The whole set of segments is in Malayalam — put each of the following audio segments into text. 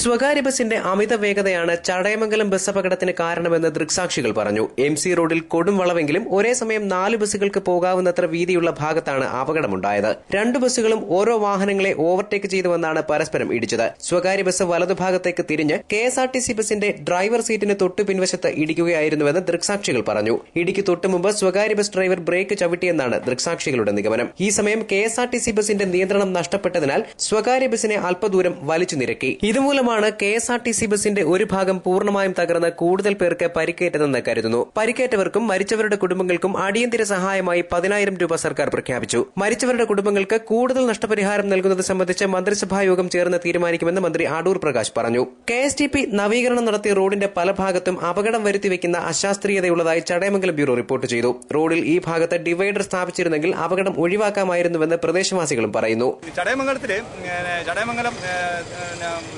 സ്വകാര്യ ബസിന്റെ അമിത വേഗതയാണ് ചടയമംഗലം ബസ് അപകടത്തിന് കാരണമെന്ന് ദൃക്സാക്ഷികൾ പറഞ്ഞു. MC റോഡിൽ കൊടും വളവെങ്കിലും ഒരേ സമയം 4 ബസ്സുകൾക്ക് പോകാവുന്നത്ര വീതിയുള്ള ഭാഗത്താണ് അപകടമുണ്ടായത്. 2 ബസ്സുകളും ഓരോ വാഹനങ്ങളെ ഓവർടേക്ക് ചെയ്തുവെന്നാണ് പരസ്പരം ഇടിച്ചത്. സ്വകാര്യ ബസ് വലതുഭാഗത്തേക്ക് തിരിഞ്ഞ് KSRTC ബസിന്റെ ഡ്രൈവർ സീറ്റിന് തൊട്ടു പിൻവശത്ത് ഇടിക്കുകയായിരുന്നുവെന്ന് ദൃക്സാക്ഷികൾ പറഞ്ഞു. ഇടിക്ക് തൊട്ടുമുമ്പ് സ്വകാര്യ ബസ് ഡ്രൈവർ ബ്രേക്ക് ചവിട്ടിയെന്നാണ് ദൃക്സാക്ഷികളുടെ നിഗമനം. ഈ സമയം KSRTC ബസിന്റെ നിയന്ത്രണം നഷ്ടപ്പെട്ടതിനാൽ സ്വകാര്യ ബസിനെ അല്പദൂരം വലിച്ചു നിരക്കി. ഇതുമൂലമാണ് KSRTC ബസിന്റെ ഒരു ഭാഗം പൂർണ്ണമായും തകർന്ന് കൂടുതൽ പേർക്ക് പരിക്കേറ്റതെന്ന് കരുതുന്നു. പരിക്കേറ്റവർക്കും മരിച്ചവരുടെ കുടുംബങ്ങൾക്കും അടിയന്തര സഹായമായി 10,000 രൂപ സർക്കാർ പ്രഖ്യാപിച്ചു. മരിച്ചവരുടെ കുടുംബങ്ങൾക്ക് കൂടുതൽ നഷ്ടപരിഹാരം നൽകുന്നത് സംബന്ധിച്ച് മന്ത്രിസഭായോഗം ചേർന്ന് തീരുമാനിക്കുമെന്ന് മന്ത്രി അടൂർ പ്രകാശ് പറഞ്ഞു. KSTP നവീകരണം നടത്തിയ റോഡിന്റെ പല ഭാഗത്തും അപകടം വരുത്തിവെക്കുന്ന അശാസ്ത്രീയതയുള്ളതായി ചടയമംഗലം ബ്യൂറോ റിപ്പോർട്ട് ചെയ്തു. റോഡിൽ ഈ ഭാഗത്ത് ഡിവൈഡർ സ്ഥാപിച്ചിരുന്നെങ്കിൽ അപകടം ഒഴിവാക്കാമായിരുന്നുവെന്ന് പ്രദേശവാസികളും പറയുന്നു. ചടയമംഗലം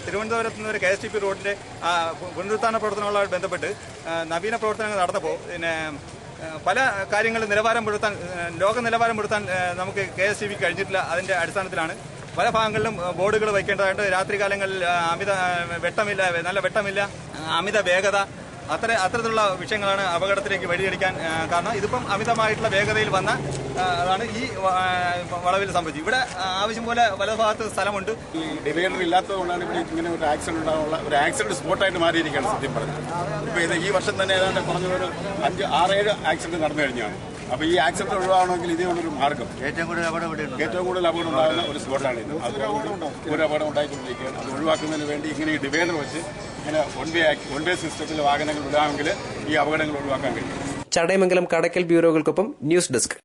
തിരുവനന്തപുരത്ത് നിന്ന് ഒരു KSTP റോഡിന്റെ പുനരുദ്ധാരണ പ്രവർത്തനങ്ങളുമായി ബന്ധപ്പെട്ട് നവീന പ്രവർത്തനങ്ങൾ നടന്നപ്പോൾ പല കാര്യങ്ങളും ലോക നിലവാരം പെടുത്താൻ നമുക്ക് KSTP കഴിഞ്ഞിട്ടില്ല. അതിന്റെ അടിസ്ഥാനത്തിലാണ് പല ഭാഗങ്ങളിലും ബോർഡുകൾ വയ്ക്കേണ്ടതായിട്ട്. രാത്രികാലങ്ങളിൽ നല്ല വെട്ടമില്ല, അമിത വേഗത, അത്തരത്തിലുള്ള വിഷയങ്ങളാണ് അപകടത്തിലേക്ക് വഴിതെളിക്കാൻ കാരണം. ഇതിപ്പം അമിതമായിട്ടുള്ള വേഗതയിൽ വന്ന അതാണ് ഈ വളവിൽ സംഭവിച്ചത്. ഇവിടെ ആവശ്യം പോലെ പല ഭാഗത്ത് സ്ഥലമുണ്ട്. ഈ ഡിവൈഡർ ഇല്ലാത്തതുകൊണ്ടാണ് ഇവിടെ ഇങ്ങനെ ഒരു ആക്സിഡന്റ് ഉണ്ടാകാനുള്ള ഒരു ആക്സിഡന്റ് സ്പോട്ടായിട്ട് മാറിയിരിക്കുകയാണ് സത്യം പറഞ്ഞത്. ഇപ്പോൾ ഇത് ഈ വർഷം തന്നെ ഏതാണ്ട് കുറഞ്ഞൊരു 5-6-7 ആക്സിഡന്റ് നടന്നു കഴിഞ്ഞാണ്. അപ്പോൾ ഈ ആക്സിഡന്റ് ഒഴിവാകണമെങ്കിൽ ഇതേ ഉള്ളൊരു മാർഗം. ഏറ്റവും കൂടുതൽ അപകടം ഉണ്ടാകുന്ന ഒരു സ്പോട്ടാണ് ഇത്. അതുകൊണ്ട് ഒരു അപകടം ഉണ്ടായിക്കൊണ്ടിരിക്കുകയാണ്. അത് ഒഴിവാക്കുന്നതിന് വേണ്ടി ഇങ്ങനെ ഈ ഡിവൈഡർ വെച്ച് ഇങ്ങനെ വൺ വേ സിസ്റ്റത്തിൽ വാഹനങ്ങൾ വിടാമെങ്കിൽ ഈ അപകടങ്ങൾ ഒഴിവാക്കാൻ കഴിയും. ചടയമംഗലം കടക്കൽ ബ്യൂറോകൾക്കൊപ്പം ന്യൂസ് ഡെസ്ക്.